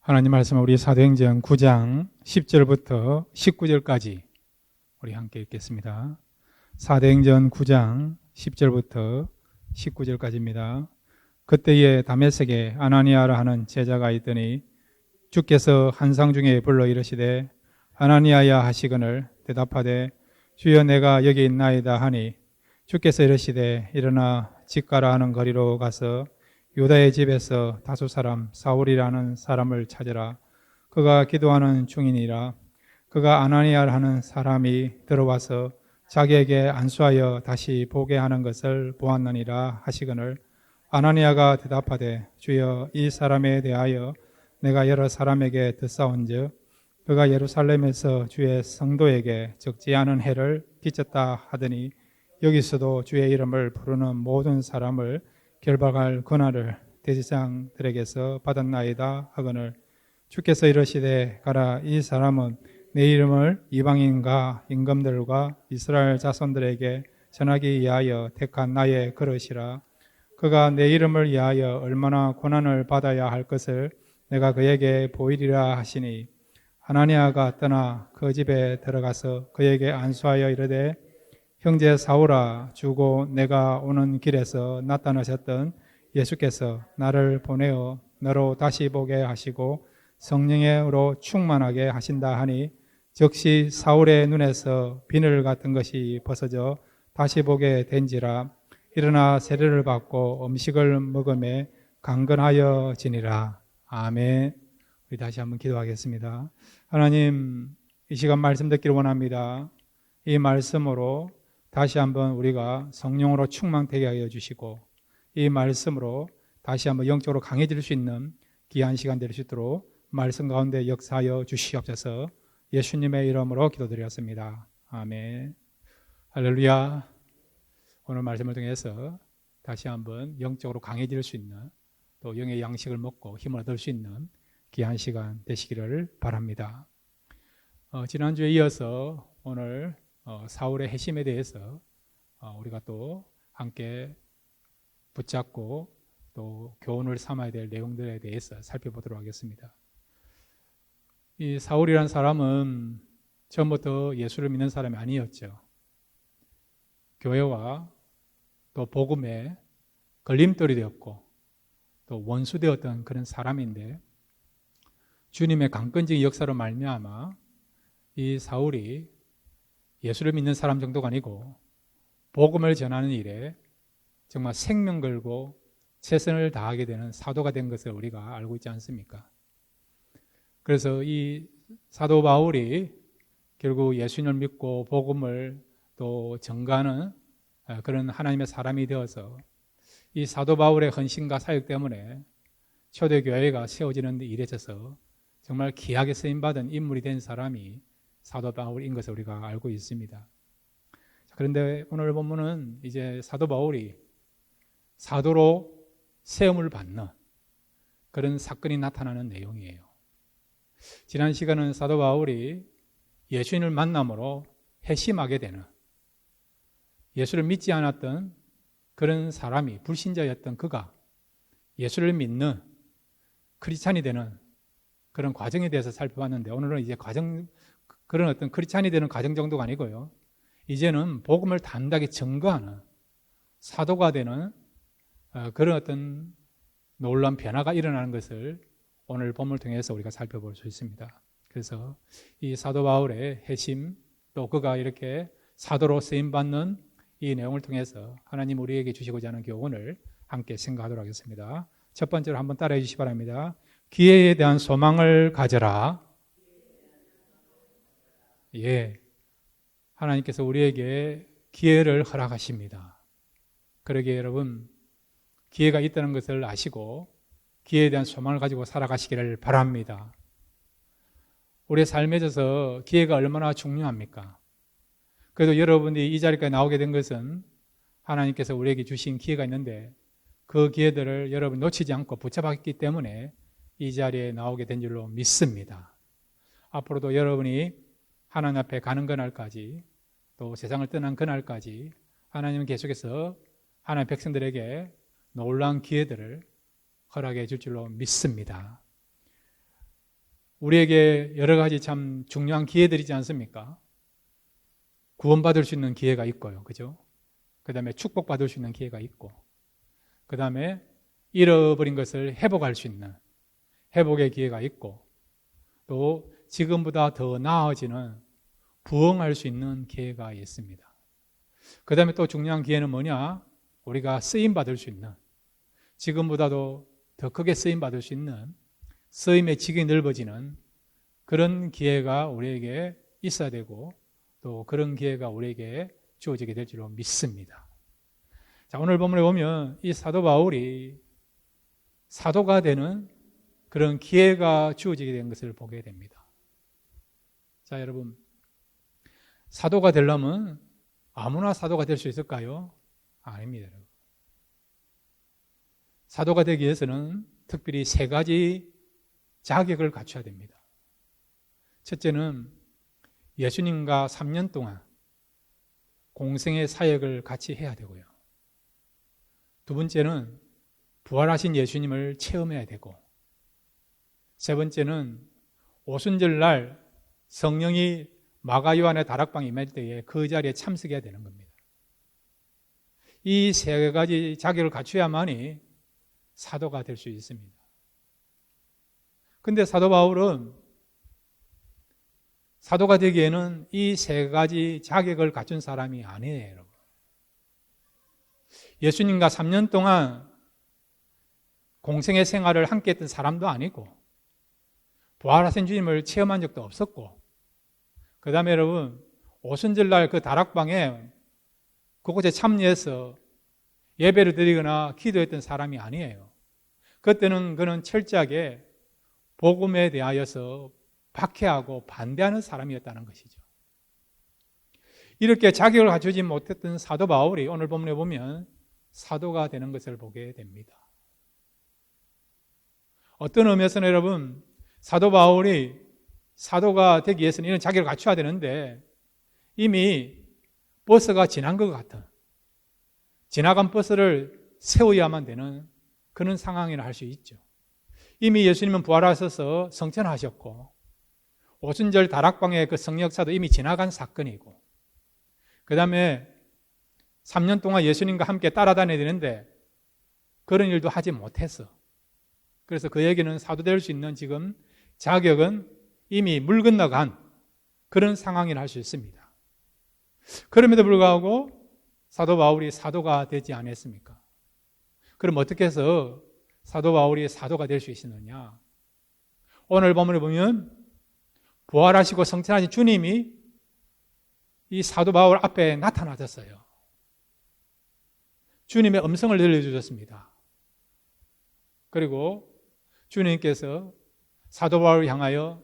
하나님 말씀 우리 사도행전 9장 10절부터 19절까지 우리 함께 읽겠습니다. 사도행전 9장 10절부터 19절까지입니다. 그때에 다메섹에 아나니아라 하는 제자가 있더니 주께서 환상 중에 불러 이르시되 아나니아야 하시거늘 대답하되 주여 내가 여기 있나이다 하니 주께서 이르시되 일어나 직가라 하는 거리로 가서 유다의 집에서 다수 사람 사울이라는 사람을 찾으라. 그가 기도하는 중이니라. 그가 아나니아라 하는 사람이 들어와서 자기에게 안수하여 다시 보게 하는 것을 보았느니라 하시거늘 아나니아가 대답하되 주여 이 사람에 대하여 내가 여러 사람에게 듣사온즉 그가 예루살렘에서 주의 성도에게 적지 않은 해를 끼쳤다 하더니 여기서도 주의 이름을 부르는 모든 사람을 결박할 권한을 대제사장들에게서 받았나이다 하거늘 주께서 이르시되 가라. 이 사람은 내 이름을 이방인과 임금들과 이스라엘 자손들에게 전하기 위하여 택한 나의 그릇이라. 그가 내 이름을 위하여 얼마나 고난을 받아야 할 것을 내가 그에게 보이리라 하시니 아나니아가 떠나 그 집에 들어가서 그에게 안수하여 이르되 형제 사울아, 주고 내가 오는 길에서 나타나셨던 예수께서 나를 보내어 너로 다시 보게 하시고 성령으로 충만하게 하신다 하니 즉시 사울의 눈에서 비늘 같은 것이 벗어져 다시 보게 된지라. 일어나 세례를 받고 음식을 먹음에 강건하여 지니라. 아멘. 우리 다시 한번 기도하겠습니다. 하나님, 이 시간 말씀 듣기를 원합니다. 이 말씀으로 다시 한번 우리가 성령으로 충만되게 하여 주시고 이 말씀으로 다시 한번 영적으로 강해질 수 있는 귀한 시간 될 수 있도록 말씀 가운데 역사하여 주시옵소서. 예수님의 이름으로 기도드렸습니다. 아멘. 할렐루야. 오늘 말씀을 통해서 다시 한번 영적으로 강해질 수 있는 또 영의 양식을 먹고 힘을 얻을 수 있는 귀한 시간 되시기를 바랍니다. 지난주에 이어서 오늘 사울의 회심에 대해서 우리가 또 함께 붙잡고 또 교훈을 삼아야 될 내용들에 대해서 살펴보도록 하겠습니다. 이 사울이라는 사람은 처음부터 예수를 믿는 사람이 아니었죠. 교회와 또 복음에 걸림돌이 되었고 또 원수되었던 그런 사람인데 주님의 강권적인 역사로 말미암아 이 사울이 예수를 믿는 사람 정도가 아니고 복음을 전하는 일에 정말 생명 걸고 최선을 다하게 되는 사도가 된 것을 우리가 알고 있지 않습니까? 그래서 이 사도 바울이 결국 예수님을 믿고 복음을 또 전가하는 그런 하나님의 사람이 되어서 이 사도 바울의 헌신과 사역 때문에 초대교회가 세워지는 일에 있어서 정말 귀하게 쓰임받은 인물이 된 사람이 사도 바울인 것을 우리가 알고 있습니다. 그런데 오늘 본문은 이제 사도 바울이 사도로 세움을 받는 그런 사건이 나타나는 내용이에요. 지난 시간은 사도 바울이 예수님을 만남으로 회심하게 되는 예수를 믿지 않았던 그런 사람이 불신자였던 그가 예수를 믿는 크리스찬이 되는 그런 과정에 대해서 살펴봤는데 오늘은 이제 그런 어떤 크리스찬이 되는 과정 정도가 아니고요. 이제는 복음을 단단하게 증거하는 사도가 되는 그런 어떤 놀라운 변화가 일어나는 것을 오늘 본문을 통해서 우리가 살펴볼 수 있습니다. 그래서 이 사도 바울의 회심 또 그가 이렇게 사도로 쓰임받는 이 내용을 통해서 하나님 우리에게 주시고자 하는 교훈을 함께 생각하도록 하겠습니다. 첫 번째로 한번 따라해 주시기 바랍니다. 기회에 대한 소망을 가져라. 예, 하나님께서 우리에게 기회를 허락하십니다. 그러기에 여러분 기회가 있다는 것을 아시고 기회에 대한 소망을 가지고 살아가시기를 바랍니다. 우리의 삶에 있어서 기회가 얼마나 중요합니까? 그래도 여러분이 이 자리까지 나오게 된 것은 하나님께서 우리에게 주신 기회가 있는데 그 기회들을 여러분 놓치지 않고 붙잡았기 때문에 이 자리에 나오게 된 줄로 믿습니다. 앞으로도 여러분이 하나님 앞에 가는 그날까지 또 세상을 떠난 그날까지 하나님은 계속해서 하나님의 백성들에게 놀라운 기회들을 허락해 줄 줄로 믿습니다. 우리에게 여러 가지 참 중요한 기회들이지 않습니까? 구원받을 수 있는 기회가 있고요. 그죠? 그 다음에 축복받을 수 있는 기회가 있고, 그 다음에 잃어버린 것을 회복할 수 있는 회복의 기회가 있고, 또 지금보다 더 나아지는 부흥할 수 있는 기회가 있습니다. 그 다음에 또 중요한 기회는 뭐냐? 우리가 쓰임받을 수 있는, 지금보다도 더 크게 쓰임받을 수 있는 쓰임의 직이 넓어지는 그런 기회가 우리에게 있어야 되고, 또 그런 기회가 우리에게 주어지게 될 줄로 믿습니다. 자, 오늘 본문에 보면 이 사도 바울이 사도가 되는 그런 기회가 주어지게 된 것을 보게 됩니다. 자, 여러분, 사도가 되려면 아무나 사도가 될 수 있을까요? 아닙니다. 여러분. 사도가 되기 위해서는 특별히 세 가지 자격을 갖춰야 됩니다. 첫째는 예수님과 3년 동안 공생의 사역을 같이 해야 되고요. 두 번째는 부활하신 예수님을 체험해야 되고, 세 번째는 오순절날 성령이 마가 요한의 다락방에 임할 때에 그 자리에 참석해야 되는 겁니다. 이 세 가지 자격을 갖춰야만이 사도가 될 수 있습니다. 근데 사도 바울은 사도가 되기에는 이 세 가지 자격을 갖춘 사람이 아니에요, 여러분. 예수님과 3년 동안 공생의 생활을 함께 했던 사람도 아니고, 부활하신 주님을 체험한 적도 없었고, 그 다음에 여러분, 오순절날 그 다락방에 그곳에 참여해서 예배를 드리거나 기도했던 사람이 아니에요. 그때는 그는 철저하게 복음에 대하여서 박해하고 반대하는 사람이었다는 것이죠. 이렇게 자격을 갖추지 못했던 사도 바울이 오늘 본문에 보면 사도가 되는 것을 보게 됩니다. 어떤 의미에서는 여러분, 사도 바울이 사도가 되기 위해서는 이런 자격을 갖춰야 되는데 이미 버스가 지난 것 같은, 지나간 버스를 세워야만 되는 그런 상황이라 할 수 있죠. 이미 예수님은 부활하셔서 성천하셨고, 오순절 다락방의 그 성역사도 이미 지나간 사건이고, 그 다음에 3년 동안 예수님과 함께 따라다녀야 되는데 그런 일도 하지 못했어. 그래서 그에게는 사도 될 수 있는 지금 자격은 이미 물 건너간 그런 상황이라 할 수 있습니다. 그럼에도 불구하고 사도 바울이 사도가 되지 않았습니까? 그럼 어떻게 해서 사도 바울이 사도가 될 수 있었느냐? 오늘 본문을 보면 부활하시고 성천하신 주님이 이 사도 바울 앞에 나타나셨어요. 주님의 음성을 들려주셨습니다. 그리고 주님께서 사도 바울을 향하여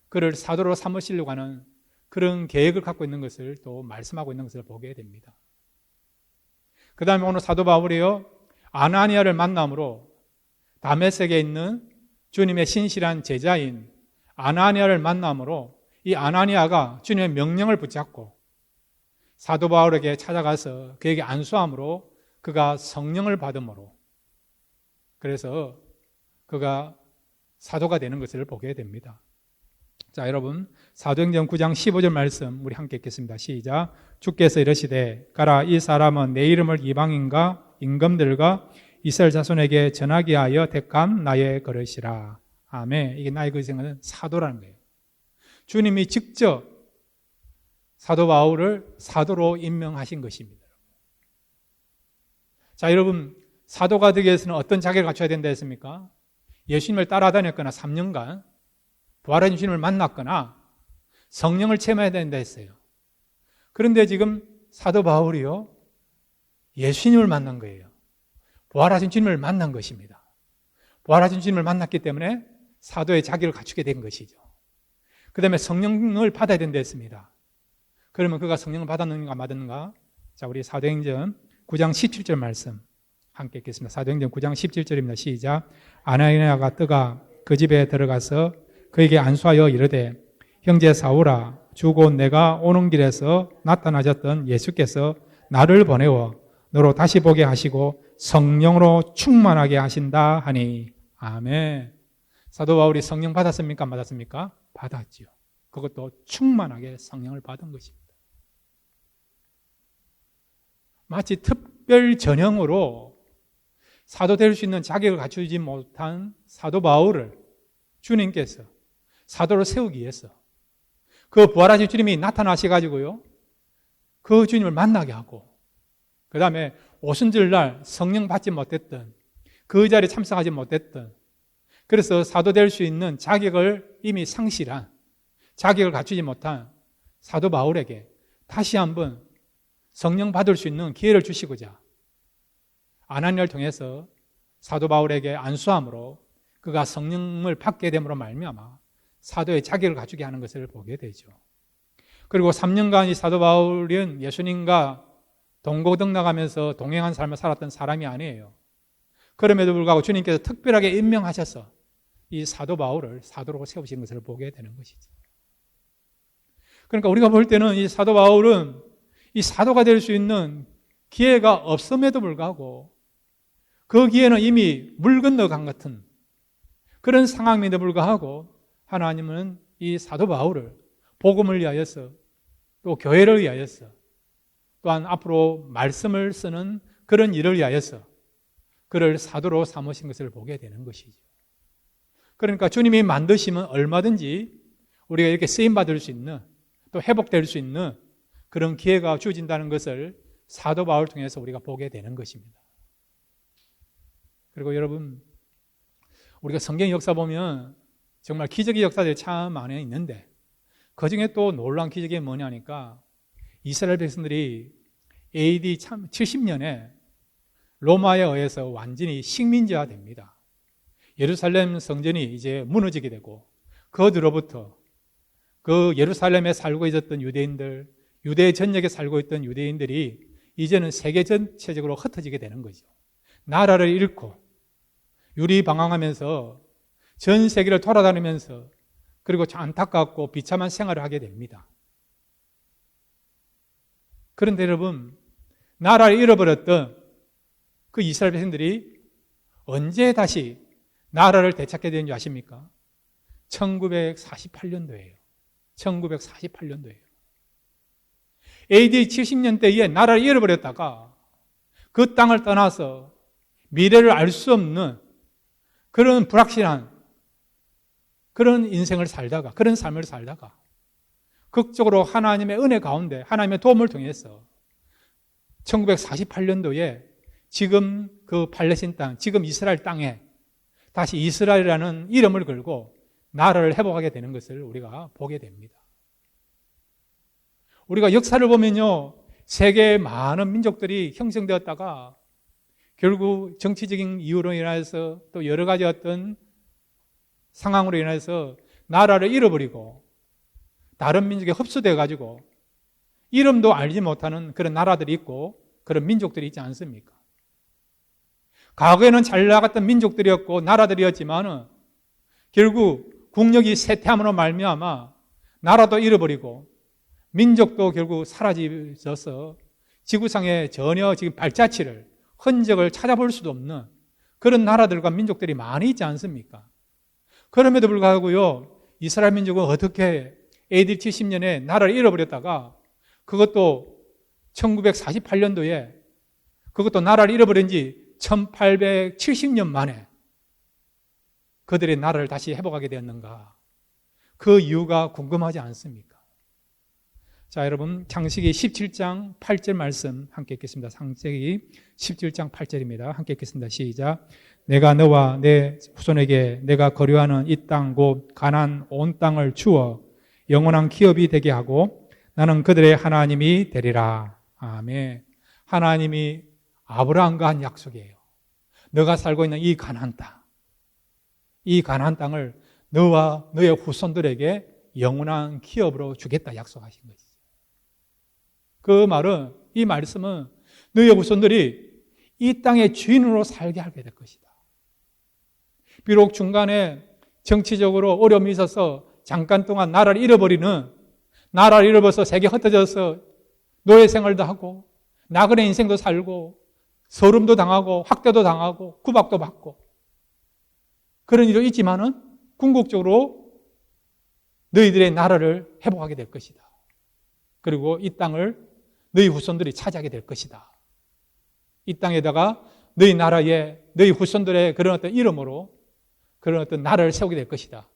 그를 사도로 삼으시려고 하는 그런 계획을 갖고 있는 것을 또 말씀하고 있는 것을 보게 됩니다. 그 다음에 오늘 사도 바울이요, 아나니아를 만남으로 다메섹에 있는 주님의 신실한 제자인 아나니아를 만남으로 이 아나니아가 주님의 명령을 붙잡고 사도 바울에게 찾아가서 그에게 안수함으로 그가 성령을 받음으로, 그래서 그가 사도가 되는 것을 보게 됩니다. 자, 여러분, 사도행전 9장 15절 말씀 우리 함께 읽겠습니다. 시작. 주께서 이르시되 가라, 이 사람은 내 이름을 이방인과 임금들과 이스라엘 자손에게 전하게 하여 택한 나의 그릇이라. 아멘. 이게 나의 그릇은 사도라는 거예요. 주님이 직접 사도 바울을 사도로 임명하신 것입니다. 자, 여러분, 사도가 되기 위해서는 어떤 자격을 갖춰야 된다 했습니까? 예수님을 따라다녔거나 3년간 부활하신 주님을 만났거나 성령을 체험해야 된다 했어요. 그런데 지금 사도 바울이요, 예수님을 만난 거예요. 부활하신 주님을 만난 것입니다. 부활하신 주님을 만났기 때문에 사도의 자격을 갖추게 된 것이죠. 그 다음에 성령을 받아야 된다 했습니다. 그러면 그가 성령을 받았는가 받았는가? 자, 우리 사도행전 9장 17절 말씀 함께 읽겠습니다. 사도행전 9장 17절입니다. 시작. 아나니아가 뜨가 그 집에 들어가서 그에게 안수하여 이르되 형제 사울아, 주 곧 내가 오는 길에서 나타나셨던 예수께서 나를 보내어 너로 다시 보게 하시고 성령으로 충만하게 하신다 하니. 아멘. 사도 바울이 성령 받았습니까? 안 받았습니까? 받았죠. 그것도 충만하게 성령을 받은 것입니다. 마치 특별 전형으로 사도 될 수 있는 자격을 갖추지 못한 사도 바울을 주님께서 사도로 세우기 위해서 그 부활하신 주님이 나타나셔가지고요, 그 주님을 만나게 하고, 그 다음에 오순절날 성령 받지 못했던, 그 자리에 참석하지 못했던, 그래서 사도 될 수 있는 자격을 이미 상실한, 자격을 갖추지 못한 사도 바울에게 다시 한번 성령 받을 수 있는 기회를 주시고자 아나니아를 통해서 사도 바울에게 안수함으로 그가 성령을 받게 됨으로 말미암아 사도의 자격을 갖추게 하는 것을 보게 되죠. 그리고 3년간 이 사도 바울은 예수님과 동고동락하면서 동행한 삶을 살았던 사람이 아니에요. 그럼에도 불구하고 주님께서 특별하게 임명하셔서 이 사도 바울을 사도로 세우신 것을 보게 되는 것이죠. 그러니까 우리가 볼 때는 이 사도 바울은 이 사도가 될 수 있는 기회가 없음에도 불구하고 그 기회는 이미 물 건너간 같은 그런 상황임에도 불구하고 하나님은 이 사도 바울을 복음을 위하여서 또 교회를 위하여서 또한 앞으로 말씀을 쓰는 그런 일을 위하여서 그를 사도로 삼으신 것을 보게 되는 것이죠. 그러니까 주님이 만드시면 얼마든지 우리가 이렇게 쓰임받을 수 있는 또 회복될 수 있는 그런 기회가 주어진다는 것을 사도 바울을 통해서 우리가 보게 되는 것입니다. 그리고 여러분, 우리가 성경 역사 보면 정말 기적의 역사들이 참 많이 있는데 그 중에 또 놀라운 기적이 뭐냐니까 이스라엘 백성들이 AD 70년에 로마에 의해서 완전히 식민지화 됩니다. 예루살렘 성전이 이제 무너지게 되고 그 뒤로부터 그 예루살렘에 살고 있었던 유대인들, 유대 전역에 살고 있던 유대인들이 이제는 세계 전체적으로 흩어지게 되는 거죠. 나라를 잃고 유리방황하면서 전 세계를 돌아다니면서 그리고 안타깝고 비참한 생활을 하게 됩니다. 그런데 여러분, 나라를 잃어버렸던 그 이스라엘 백성들이 언제 다시 나라를 되찾게 되는지 아십니까? 1948년도예요. 1948년도예요. AD 70년대에 나라를 잃어버렸다가 그 땅을 떠나서 미래를 알 수 없는 그런 불확실한 그런 인생을 살다가, 그런 삶을 살다가 극적으로 하나님의 은혜 가운데 하나님의 도움을 통해서 1948년도에 지금 그 팔레스타인 땅, 지금 이스라엘 땅에 다시 이스라엘이라는 이름을 걸고 나라를 회복하게 되는 것을 우리가 보게 됩니다. 우리가 역사를 보면요, 세계의 많은 민족들이 형성되었다가 결국 정치적인 이유로 인해서 또 여러 가지 어떤 상황으로 인해서 나라를 잃어버리고 다른 민족에 흡수되어 가지고 이름도 알지 못하는 그런 나라들이 있고 그런 민족들이 있지 않습니까? 과거에는 잘 나갔던 민족들이었고 나라들이었지만은 결국 국력이 쇠퇴함으로 말미암아 나라도 잃어버리고 민족도 결국 사라져서 지구상에 전혀 지금 발자취를, 흔적을 찾아볼 수도 없는 그런 나라들과 민족들이 많이 있지 않습니까? 그럼에도 불구하고요, 이스라엘 민족은 어떻게 AD 70년에 나라를 잃어버렸다가 그것도 1948년도에 그것도 나라를 잃어버린 지 1870년 만에 그들의 나라를 다시 회복하게 되었는가? 그 이유가 궁금하지 않습니까? 자, 여러분, 창세기 17장 8절 말씀 함께 읽겠습니다. 창세기 17장 8절입니다. 함께 읽겠습니다. 시작. 내가 너와 내 후손에게 내가 거류하는 이 땅 곧 가나안 온 땅을 주어 영원한 기업이 되게 하고 나는 그들의 하나님이 되리라. 아멘. 하나님이 아브라함과 한 약속이에요. 너가 살고 있는 이 가나안 땅, 이 가나안 땅을 너와 너의 후손들에게 영원한 기업으로 주겠다 약속하신 것이죠. 그 말은, 이 말씀은 너의 후손들이 이 땅의 주인으로 살게 하게 될 것이다. 비록 중간에 정치적으로 어려움이 있어서 잠깐 동안 나라를 잃어버려서 세계 흩어져서 노예 생활도 하고 나그네 인생도 살고 서름도 당하고 학대도 당하고 구박도 받고 그런 일도 있지만은 궁극적으로 너희들의 나라를 회복하게 될 것이다. 그리고 이 땅을 너희 후손들이 차지하게 될 것이다. 이 땅에다가 너희 나라에 너희 후손들의 그런 어떤 이름으로 그런 어떤 나라를 세우게 될 것이다.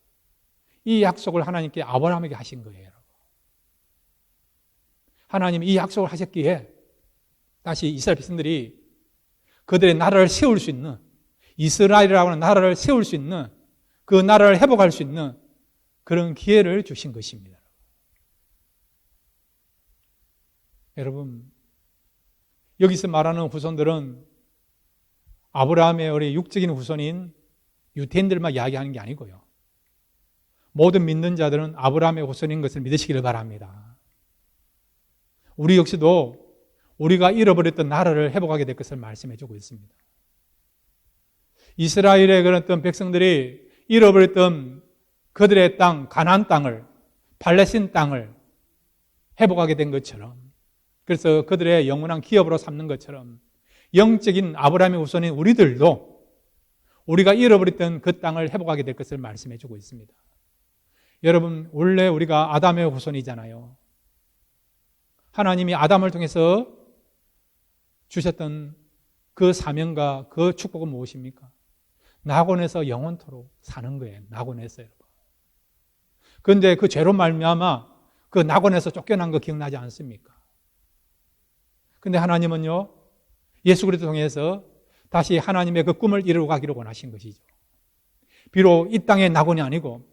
이 약속을 하나님께 아브라함에게 하신 거예요. 하나님이 이 약속을 하셨기에 다시 이스라엘 백성들이 그들의 나라를 세울 수 있는, 이스라엘이라고 하는 나라를 세울 수 있는, 그 나라를 회복할 수 있는 그런 기회를 주신 것입니다. 여러분, 여기서 말하는 후손들은 아브라함의 우리 육적인 후손인 유대인들만 이야기하는 게 아니고요. 모든 믿는 자들은 아브라함의 후손인 것을 믿으시기를 바랍니다. 우리 역시도 우리가 잃어버렸던 나라를 회복하게 될 것을 말씀해 주고 있습니다. 이스라엘의 그런 어떤 백성들이 잃어버렸던 그들의 땅, 가나안 땅을, 팔레스틴 땅을 회복하게 된 것처럼, 그래서 그들의 영원한 기업으로 삼는 것처럼 영적인 아브라함의 후손인 우리들도 우리가 잃어버렸던 그 땅을 회복하게 될 것을 말씀해 주고 있습니다. 여러분, 원래 우리가 아담의 후손이잖아요. 하나님이 아담을 통해서 주셨던 그 사명과 그 축복은 무엇입니까? 낙원에서 영원토록 사는 거예요. 낙원에서 여러분. 그런데 그 죄로 말미암아 그 낙원에서 쫓겨난 거 기억나지 않습니까? 근데 하나님은요, 예수 그리스도 통해서 다시 하나님의 그 꿈을 이루어 가기를 원하신 것이죠. 비록 이 땅의 낙원이 아니고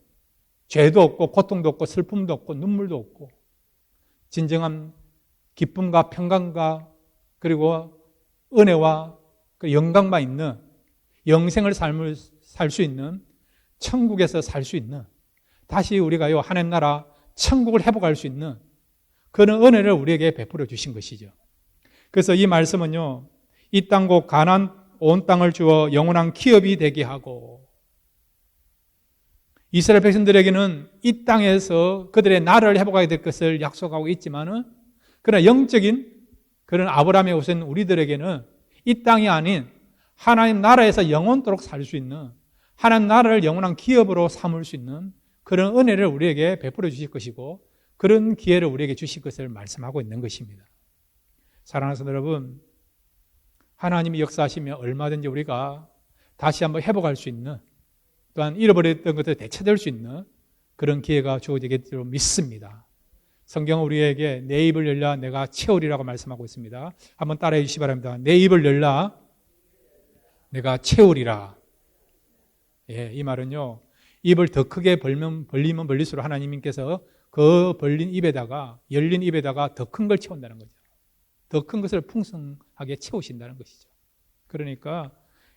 죄도 없고 고통도 없고 슬픔도 없고 눈물도 없고 진정한 기쁨과 평강과 그리고 은혜와 그 영광만 있는 영생을 삶을 살 수 있는 천국에서 살 수 있는 다시 우리가요 하나님 나라 천국을 회복할 수 있는 그런 은혜를 우리에게 베풀어 주신 것이죠. 그래서 이 말씀은요, 이 땅 곧 가나안 온 땅을 주어 영원한 기업이 되게 하고, 이스라엘 백성들에게는 이 땅에서 그들의 나라를 회복하게 될 것을 약속하고 있지만은, 그러나 영적인 그런 아브라함의 후손 우리들에게는 이 땅이 아닌 하나님 나라에서 영원토록 살 수 있는, 하나님 나라를 영원한 기업으로 삼을 수 있는 그런 은혜를 우리에게 베풀어 주실 것이고, 그런 기회를 우리에게 주실 것을 말씀하고 있는 것입니다. 사랑하는 성도 여러분, 하나님이 역사하시면 얼마든지 우리가 다시 한번 회복할 수 있는, 또한 잃어버렸던 것을 되찾을 수 있는 그런 기회가 주어지겠기로 믿습니다. 성경은 우리에게 내 입을 열라 내가 채우리라고 말씀하고 있습니다. 한번 따라해 주시기 바랍니다. 내 입을 열라 내가 채우리라. 예, 이 말은요, 입을 더 크게 벌리면 벌릴수록 하나님께서 그 벌린 입에다가, 열린 입에다가 더 큰 걸 채운다는 거죠. 더 큰 것을 풍성하게 채우신다는 것이죠. 그러니까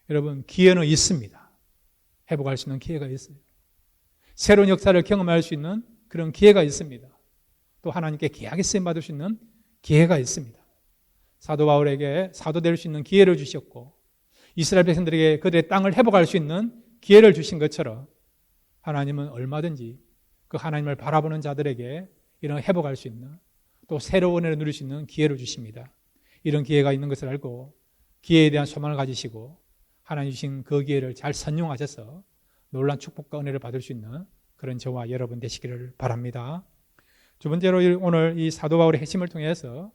여러분, 기회는 있습니다. 회복할 수 있는 기회가 있어요. 새로운 역사를 경험할 수 있는 그런 기회가 있습니다. 또 하나님께 귀하게 쓰임받을 수 있는 기회가 있습니다. 사도 바울에게 사도 될 수 있는 기회를 주셨고, 이스라엘 백성들에게 그들의 땅을 회복할 수 있는 기회를 주신 것처럼 하나님은 얼마든지 그 하나님을 바라보는 자들에게 이런 회복할 수 있는, 또 새로운 은혜를 누릴 수 있는 기회를 주십니다. 이런 기회가 있는 것을 알고 기회에 대한 소망을 가지시고 하나님 주신 그 기회를 잘 선용하셔서 놀라운 축복과 은혜를 받을 수 있는 그런 저와 여러분 되시기를 바랍니다. 두 번째로 오늘 이 사도 바울의 핵심을 통해서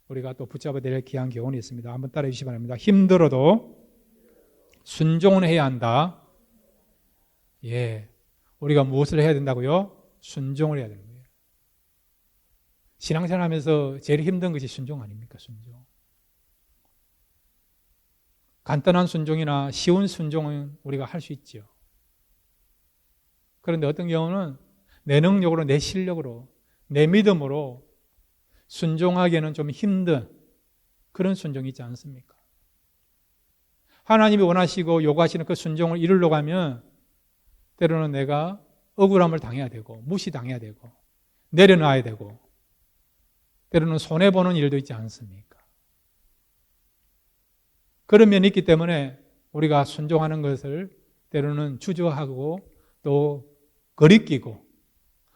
우리가 또 붙잡아야 될 귀한 교훈이 있습니다. 한번 따라해 주시기 바랍니다. 힘들어도 순종은 해야 한다. 예, 우리가 무엇을 해야 된다고요? 순종을 해야 되는 거예요. 신앙생활 하면서 제일 힘든 것이 순종 아닙니까? 순종. 간단한 순종이나 쉬운 순종은 우리가 할 수 있죠. 그런데 어떤 경우는 내 능력으로, 내 실력으로, 내 믿음으로 순종하기에는 좀 힘든 그런 순종이 있지 않습니까? 하나님이 원하시고 요구하시는 그 순종을 이루려고 하면 때로는 내가 억울함을 당해야 되고, 무시당해야 되고, 내려놔야 되고, 때로는 손해보는 일도 있지 않습니까? 그런 면이 있기 때문에 우리가 순종하는 것을 때로는 주저하고 또 거리끼고,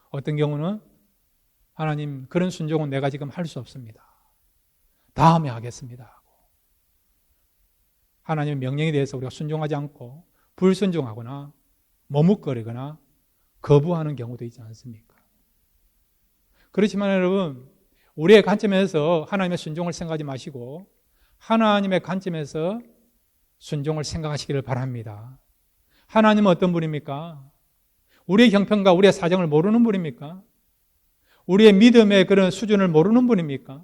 어떤 경우는 하나님 그런 순종은 내가 지금 할 수 없습니다. 다음에 하겠습니다 하고 하나님의 명령에 대해서 우리가 순종하지 않고 불순종하거나 머뭇거리거나 거부하는 경우도 있지 않습니까? 그렇지만 여러분, 우리의 관점에서 하나님의 순종을 생각하지 마시고 하나님의 관점에서 순종을 생각하시기를 바랍니다. 하나님은 어떤 분입니까? 우리의 형편과 우리의 사정을 모르는 분입니까? 우리의 믿음의 그런 수준을 모르는 분입니까?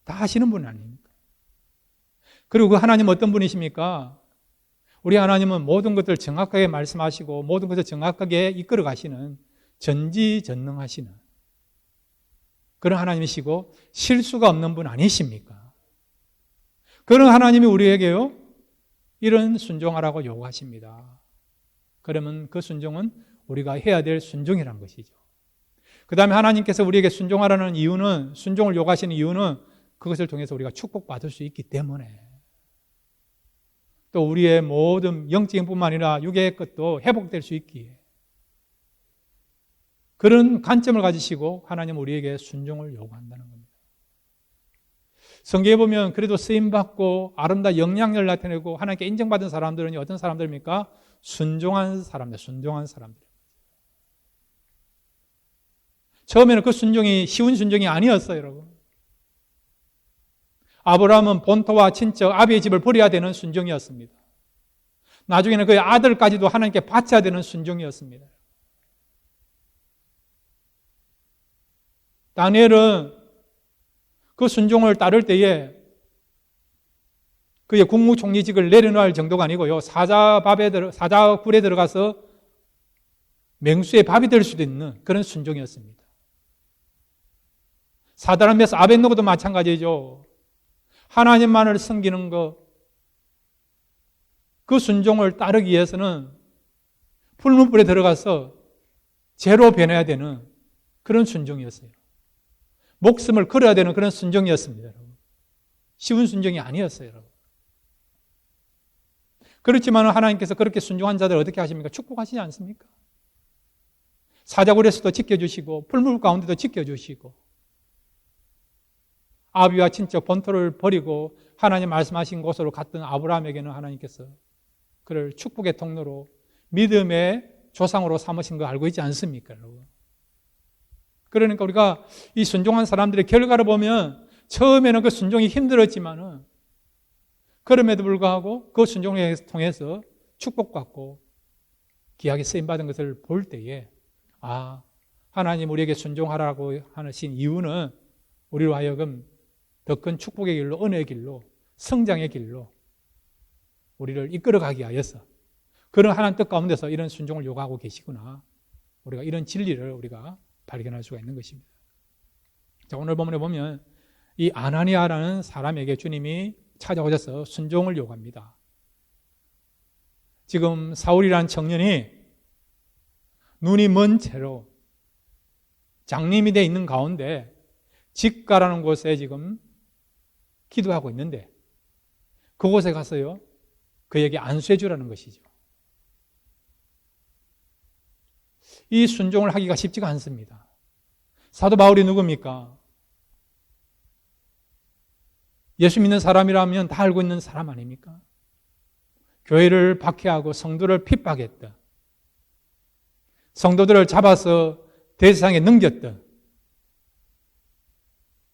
다 아시는 분 아닙니까? 그리고 그 하나님은 어떤 분이십니까? 우리 하나님은 모든 것들을 정확하게 말씀하시고 모든 것을 정확하게 이끌어 가시는 전지전능하시는 그런 하나님이시고 실수가 없는 분 아니십니까? 그런 하나님이 우리에게요 이런 순종하라고 요구하십니다. 그러면 그 순종은 우리가 해야 될 순종이라는 것이죠. 그 다음에 하나님께서 우리에게 순종하라는 이유는, 순종을 요구하시는 이유는 그것을 통해서 우리가 축복받을 수 있기 때문에, 또 우리의 모든 영적인 뿐만 아니라 육의 것도 회복될 수 있기에, 그런 관점을 가지시고 하나님 우리에게 순종을 요구한다는 겁니다. 성경에 보면 그래도 쓰임받고 아름다운 영향력을 나타내고 하나님께 인정받은 사람들은 어떤 사람들입니까? 순종한 사람들, 순종한 사람들. 처음에는 그 순종이 쉬운 순종이 아니었어요, 여러분. 아브라함은 본토와 친척, 아비의 집을 버려야 되는 순종이었습니다. 나중에는 그의 아들까지도 하나님께 바쳐야 되는 순종이었습니다. 다니엘은 그 순종을 따를 때에 그의 국무총리직을 내려놓을 정도가 아니고요, 사자굴에 들어가서 맹수의 밥이 될 수도 있는 그런 순종이었습니다. 사드락 메삭 아벳느고도 마찬가지죠. 하나님만을 섬기는 것, 그 순종을 따르기 위해서는 풀무불에 들어가서 재로 변해야 되는 그런 순종이었어요. 목숨을 걸어야 되는 그런 순종이었습니다, 여러분. 쉬운 순종이 아니었어요, 여러분. 그렇지만 하나님께서 그렇게 순종한 자들 어떻게 하십니까? 축복하시지 않습니까? 사자굴에서도 지켜주시고 풀물 가운데도 지켜주시고, 아비와 친척 본토를 버리고 하나님 말씀하신 곳으로 갔던 아브라함에게는 하나님께서 그를 축복의 통로로 믿음의 조상으로 삼으신 거 알고 있지 않습니까, 여러분? 그러니까 우리가 이 순종한 사람들의 결과를 보면 처음에는 그 순종이 힘들었지만은 그럼에도 불구하고 그 순종을 통해서 축복받고 귀하게 쓰임받은 것을 볼 때에, 아, 하나님 우리에게 순종하라고 하신 이유는 우리로 하여금 더 큰 축복의 길로, 은혜의 길로, 성장의 길로 우리를 이끌어가기 위하여서 그런 하나님 뜻 가운데서 이런 순종을 요구하고 계시구나, 우리가 이런 진리를 우리가 발견할 수가 있는 것입니다. 자, 오늘 본문에 보면 이 아나니아라는 사람에게 주님이 찾아오셔서 순종을 요구합니다. 지금 사울이라는 청년이 눈이 먼 채로 장님이 되어 있는 가운데 직가라는 곳에 지금 기도하고 있는데 그곳에 가서요 그에게 안수해 주라는 것이죠. 이 순종을 하기가 쉽지가 않습니다. 사도 바울이 누굽니까? 예수 믿는 사람이라면 다 알고 있는 사람 아닙니까? 교회를 박해하고 성도를 핍박했던, 성도들을 잡아서 대세상에 넘겼던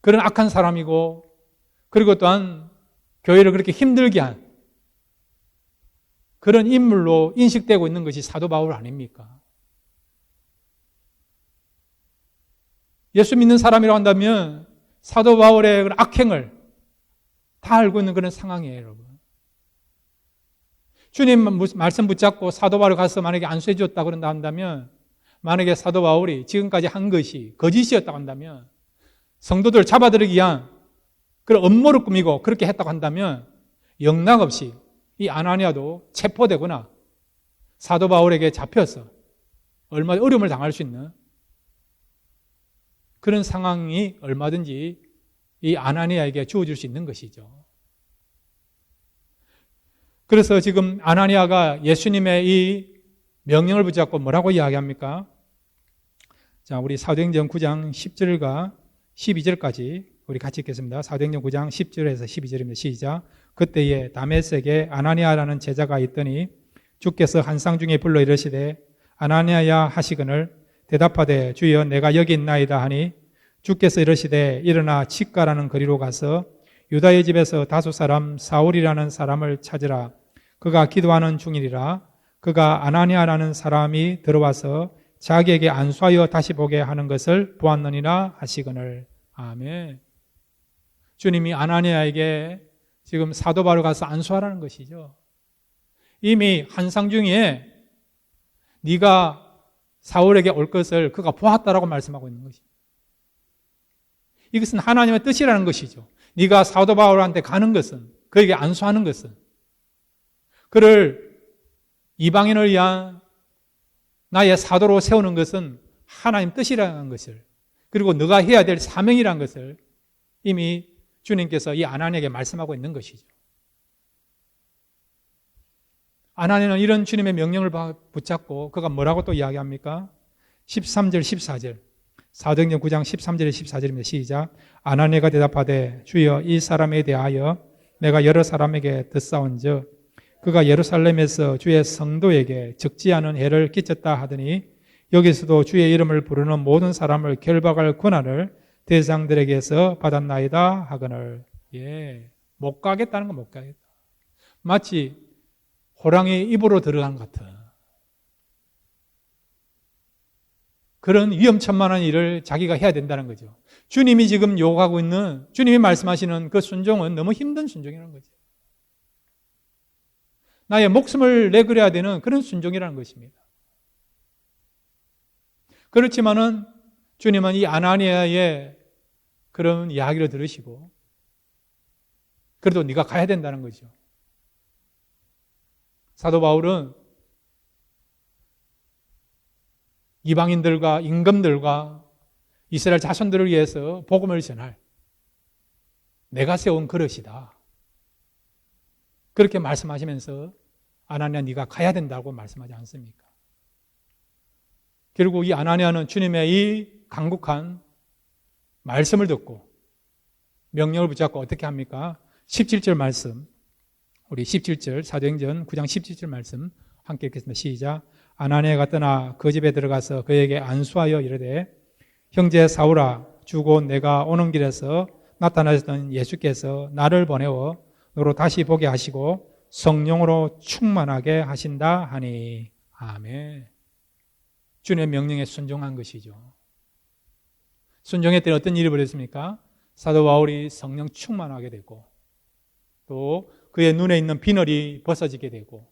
그런 악한 사람이고, 그리고 또한 교회를 그렇게 힘들게 한 그런 인물로 인식되고 있는 것이 사도 바울 아닙니까? 예수 믿는 사람이라고 한다면 사도 바울의 그런 악행을 다 알고 있는 그런 상황이에요, 여러분. 주님 말씀 붙잡고 사도 바울 가서 만약에 안수해 주었다고 그런다 한다면, 만약에 사도 바울이 지금까지 한 것이 거짓이었다고 한다면, 성도들을 잡아들이기 위한 그런 음모를 꾸미고 그렇게 했다고 한다면 영락없이 이 아나니아도 체포되거나 사도 바울에게 잡혀서 얼마나 어려움을 당할 수 있는 그런 상황이 얼마든지 이 아나니아에게 주어질 수 있는 것이죠. 그래서 지금 아나니아가 예수님의 이 명령을 붙잡고 뭐라고 이야기합니까? 자, 우리 사도행전 9장 10절과 12절까지 우리 같이 읽겠습니다. 사도행전 9장 10절에서 12절입니다. 시작. 그때에 다메섹에 아나니아라는 제자가 있더니 주께서 환상 중에 불러 이르시되 아나니아야 하시거늘 대답하되 주여 내가 여기 있나이다 하니 주께서 이르시되 일어나 치가라는 거리로 가서 유다의 집에서 다소 사람 사울이라는 사람을 찾으라. 그가 기도하는 중이리라. 그가 아나니아라는 사람이 들어와서 자기에게 안수하여 다시 보게 하는 것을 보았느니라 하시거늘. 아멘. 주님이 아나니아에게 지금 사도 바울로 가서 안수하라는 것이죠. 이미 환상 중에 네가 사울에게 올 것을 그가 보았다라고 말씀하고 있는 것입니다. 이것은 하나님의 뜻이라는 것이죠. 네가 사도 바울한테 가는 것은, 그에게 안수하는 것은, 그를 이방인을 위한 나의 사도로 세우는 것은 하나님 뜻이라는 것을, 그리고 너가 해야 될 사명이라는 것을 이미 주님께서 이 아나니아에게 말씀하고 있는 것이죠. 아나니아는 이런 주님의 명령을 붙잡고 그가 뭐라고 또 이야기합니까? 13절, 14절. 사도행전 9장 13절에 14절입니다. 시작. 아나니아가 대답하되 주여 이 사람에 대하여 내가 여러 사람에게 듣사온즉 그가 예루살렘에서 주의 성도에게 적지 않은 해를 끼쳤다 하더니 여기서도 주의 이름을 부르는 모든 사람을 결박할 권한을 대상들에게서 받았나이다 하거늘. 예, 못 가겠다는 건 못 가겠다. 마치 호랑이 입으로 들어간 것 같은 그런 위험천만한 일을 자기가 해야 된다는 거죠. 주님이 지금 요구하고 있는, 주님이 말씀하시는 그 순종은 너무 힘든 순종이라는 거죠. 나의 목숨을 내걸어야 되는 그런 순종이라는 것입니다. 그렇지만은 주님은 이 아나니아의 그런 이야기를 들으시고 그래도 네가 가야 된다는 거죠. 사도 바울은 이방인들과 임금들과 이스라엘 자손들을 위해서 복음을 전할 내가 세운 그릇이다. 그렇게 말씀하시면서 아나니아 네가 가야 된다고 말씀하지 않습니까? 결국 이 아나니아는 주님의 이 간곡한 말씀을 듣고 명령을 붙잡고 어떻게 합니까? 17절 말씀, 우리 17절 사도행전 9장 17절 말씀 함께 읽겠습니다. 시작. 아나니아가 떠나 그 집에 들어가서 그에게 안수하여 이르되 형제 사울아 주곧 내가 오는 길에서 나타나셨던 예수께서 나를 보내어 너로 다시 보게 하시고 성령으로 충만하게 하신다 하니. 아멘. 주님의 명령에 순종한 것이죠. 순종했더니 어떤 일이 벌어졌습니까? 사도 바울이 성령 충만하게 되고 또 그의 눈에 있는 비늘이 벗어지게 되고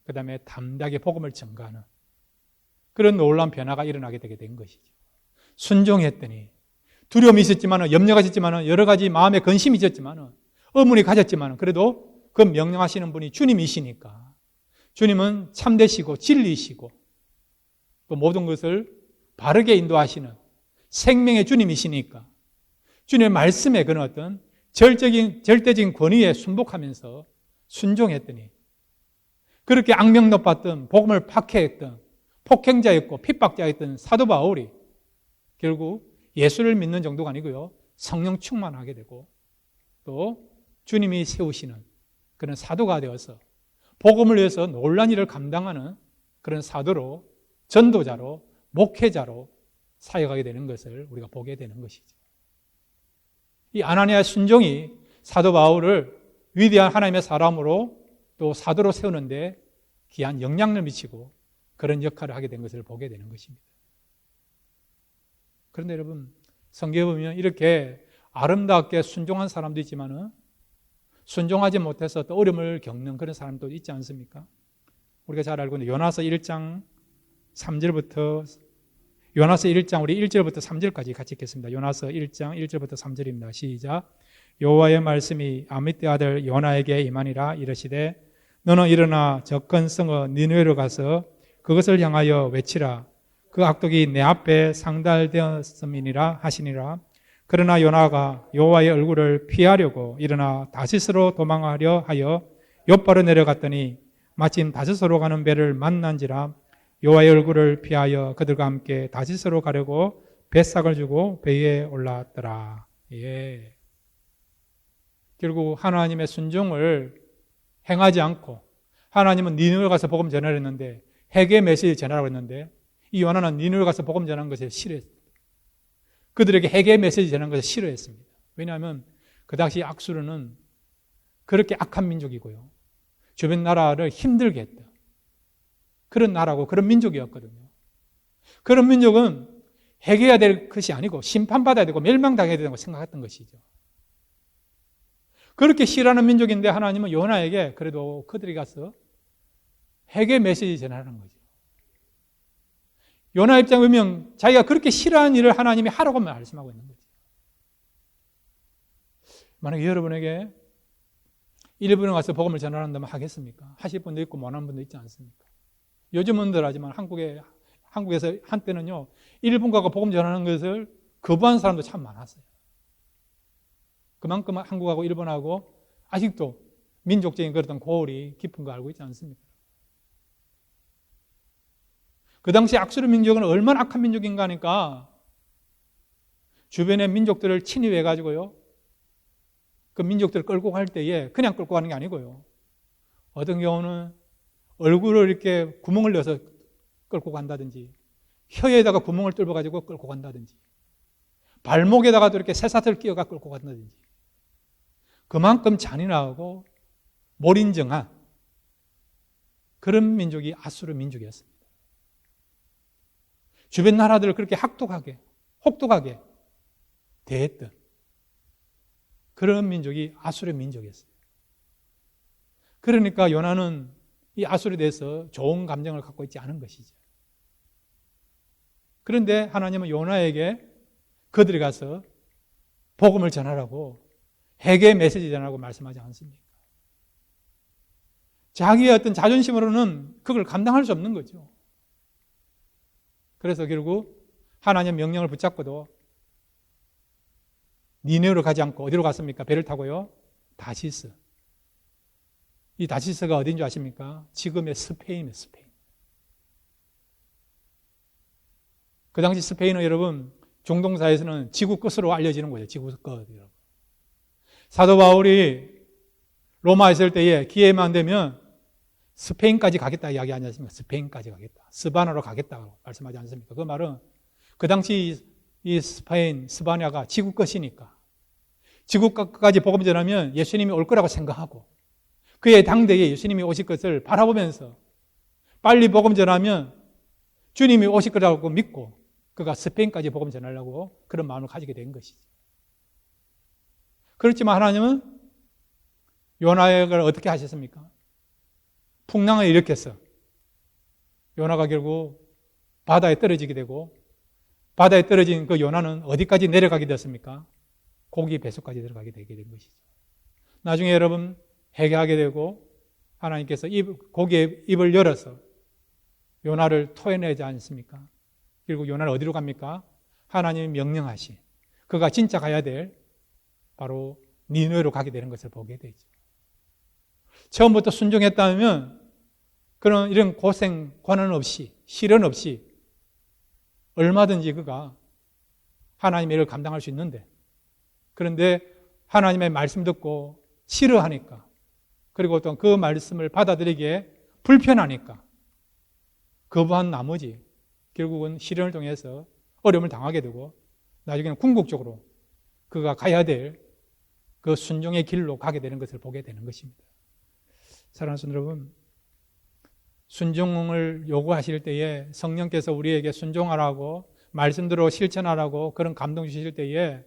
그 다음에 담대하게 복음을 전가하는 그런 놀라운 변화가 일어나게 되게 된 것이죠. 순종했더니 두려움이 있었지만 염려가 있었지만 여러 가지 마음에 근심이 있었지만 의문이 가졌지만 그래도 그 명령하시는 분이 주님이시니까 주님은 참되시고 진리이시고 또 모든 것을 바르게 인도하시는 생명의 주님이시니까 주님의 말씀에 그런 어떤 절대적인 권위에 순복하면서 순종했더니 그렇게 악명 높았던 복음을 박해했던 폭행자였고 핍박자였던 사도 바울이 결국 예수를 믿는 정도가 아니고요 성령 충만하게 되고 또 주님이 세우시는 그런 사도가 되어서 복음을 위해서 놀라운 일을 감당하는 그런 사도로 전도자로 목회자로 사역하게 되는 것을 우리가 보게 되는 것이죠. 이 아나니아의 순종이 사도 바울을 위대한 하나님의 사람으로 또 사도로 세우는데 귀한 영향을 미치고 그런 역할을 하게 된 것을 보게 되는 것입니다. 그런데 여러분 성경에 보면 이렇게 아름답게 순종한 사람도 있지만 순종하지 못해서 또 어려움을 겪는 그런 사람도 있지 않습니까? 우리가 잘 알고 있는 요나서 1장 3절부터 요나서 1장 우리 1절부터 3절까지 같이 읽겠습니다. 요나서 1장 1절부터 3절입니다. 시작. 여호와의 말씀이 아미떼 아들 요나에게 임하니라. 이르시되 너는 일어나 저 큰 성읍 니느웨로 가서 그것을 향하여 외치라. 그 악독이 내 앞에 상달되었음이니라 하시니라. 그러나 요나가 여호와의 얼굴을 피하려고 일어나 다시스로 도망하려 하여 욥바로 내려갔더니 마침 다시스로 가는 배를 만난지라. 여호와의 얼굴을 피하여 그들과 함께 다시스로 가려고 뱃삭을 주고 배 위에 올라왔더라. 예. 결국 하나님의 순종을 행하지 않고 하나님은 니느웨 가서 복음 전하려 했는데 회개 메시지 전하라고 했는데 이 요나는 니느웨 가서 복음 전하는 것을 싫어했습니다. 그들에게 회개 메시지 전하는 것을 싫어했습니다. 왜냐하면 그 당시 악수르는 그렇게 악한 민족이고요. 주변 나라를 힘들게 했다. 그런 나라고 그런 민족이었거든요. 그런 민족은 회개해야 될 것이 아니고 심판받아야 되고 멸망당해야 된다고 생각했던 것이죠. 그렇게 싫어하는 민족인데 하나님은 요나에게 그래도 그들이 가서 회개 메시지 전하는 거죠. 요나 입장에 보면 자기가 그렇게 싫어하는 일을 하나님이 하라고 말씀하고 있는 거죠. 만약에 여러분에게 일본에 가서 복음을 전하란다면 하겠습니까? 하실 분도 있고 못하는 분도 있지 않습니까? 요즘은 덜 하지만 한국에서 한때는요, 일본 가서 복음 전하는 것을 거부한 사람도 참 많았어요. 그만큼 한국하고 일본하고 아직도 민족적인 그런 고울이 깊은 거 알고 있지 않습니까? 그 당시 악수르 민족은 얼마나 악한 민족인가 하니까 주변의 민족들을 침입해가지고요, 그 민족들을 끌고 갈 때에 그냥 끌고 가는 게 아니고요. 어떤 경우는 얼굴을 이렇게 구멍을 내서 끌고 간다든지, 혀에다가 구멍을 뚫어가지고 끌고 간다든지, 발목에다가도 이렇게 쇠사슬 끼워가 끌고 간다든지, 그만큼 잔인하고 몰인정한 그런 민족이 아수르 민족이었습니다. 주변 나라들을 그렇게 혹독하게 대했던 그런 민족이 아수르 민족이었어요. 그러니까 요나는 이 아수르에 대해서 좋은 감정을 갖고 있지 않은 것이죠. 그런데 하나님은 요나에게 그들이 가서 복음을 전하라고, 회개 메시지 전하라고 말씀하지 않습니까? 자기의 어떤 자존심으로는 그걸 감당할 수 없는 거죠. 그래서 결국 하나님의 명령을 붙잡고도 니느웨로 가지 않고 어디로 갔습니까? 배를 타고요, 다시스. 이 다시스가 어딘 줄 아십니까? 지금의 스페인이에요, 스페인. 그 당시 스페인은 여러분, 중동사에서는 지구 끝으로 알려지는 거예요. 지구 끝. 사도 바울이 로마에 있을 때에 기회만 되면 스페인까지 가겠다 이야기 하지 않습니까? 스페인까지 가겠다. 스바냐로 가겠다고 말씀하지 않습니까? 그 말은 그 당시 이 스페인, 스바냐가 지구 끝이니까 지구 끝까지 복음 전하면 예수님이 올 거라고 생각하고 그의 당대에 예수님이 오실 것을 바라보면서 빨리 복음 전하면 주님이 오실 거라고 믿고 그가 스페인까지 복음 전하려고 그런 마음을 가지게 된 것이죠. 그렇지만 하나님은 요나를 어떻게 하셨습니까? 풍랑을 일으켰어. 요나가 결국 바다에 떨어지게 되고 바다에 떨어진 그 요나는 어디까지 내려가게 되었습니까? 고기 배속까지 들어가게 되게 된 것이죠. 나중에 여러분 회개하게 되고 하나님께서 고기의 입을 열어서 요나를 토해내지 않습니까? 결국 요나는 어디로 갑니까? 하나님이 명령하신 그가 진짜 가야 될 바로 니느웨로 가게 되는 것을 보게 되죠. 처음부터 순종했다면 그런 이런 고생, 고난 없이 시련 없이 얼마든지 그가 하나님의 일을 감당할 수 있는데 그런데 하나님의 말씀 듣고 싫어하니까 그리고 또 그 말씀을 받아들이기에 불편하니까 거부한 나머지 결국은 시련을 통해서 어려움을 당하게 되고 나중에는 궁극적으로 그가 가야 될 그 순종의 길로 가게 되는 것을 보게 되는 것입니다. 사랑하는 성도 여러분, 순종을 요구하실 때에 성령께서 우리에게 순종하라고 말씀대로 실천하라고 그런 감동 주실 때에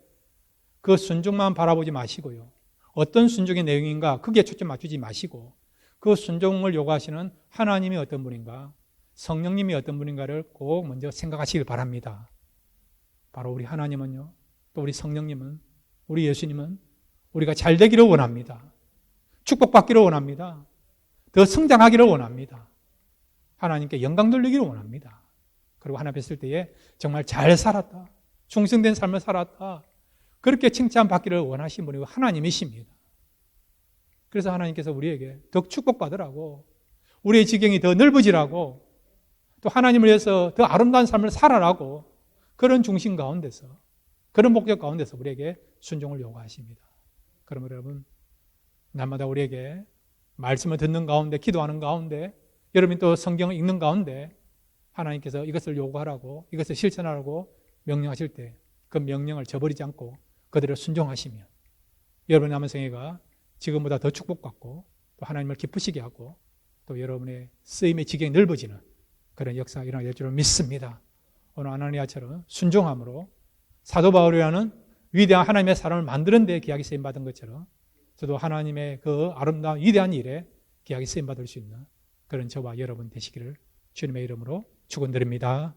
그 순종만 바라보지 마시고요. 어떤 순종의 내용인가 그게 초점 맞추지 마시고 그 순종을 요구하시는 하나님이 어떤 분인가 성령님이 어떤 분인가를 꼭 먼저 생각하시길 바랍니다. 바로 우리 하나님은요, 또 우리 성령님은, 우리 예수님은 우리가 잘 되기를 원합니다. 축복받기를 원합니다. 더 성장하기를 원합니다. 하나님께 영광 돌리기를 원합니다. 그리고 하나님 뵀을 때에 정말 잘 살았다. 충성된 삶을 살았다. 그렇게 칭찬받기를 원하신 분이 하나님이십니다. 그래서 하나님께서 우리에게 더 축복받으라고 우리의 지경이 더 넓어지라고 또 하나님을 위해서 더 아름다운 삶을 살아라고 그런 중심 가운데서 그런 목적 가운데서 우리에게 순종을 요구하십니다. 그러면 여러분 날마다 우리에게 말씀을 듣는 가운데 기도하는 가운데 여러분이 또 성경을 읽는 가운데 하나님께서 이것을 요구하라고, 이것을 실천하라고 명령하실 때 그 명령을 저버리지 않고 그대로 순종하시면 여러분의 남은 생애가 지금보다 더 축복받고 또 하나님을 기쁘시게 하고 또 여러분의 쓰임의 지경이 넓어지는 그런 역사가 일어나게 될 줄 믿습니다. 오늘 아나니아처럼 순종함으로 사도 바울이라는 위대한 하나님의 사람을 만드는 데 기약이 쓰임받은 것처럼 저도 하나님의 그 아름다운 위대한 일에 기약이 쓰임받을 수 있는 그런 저와 여러분 되시기를 주님의 이름으로 축원드립니다.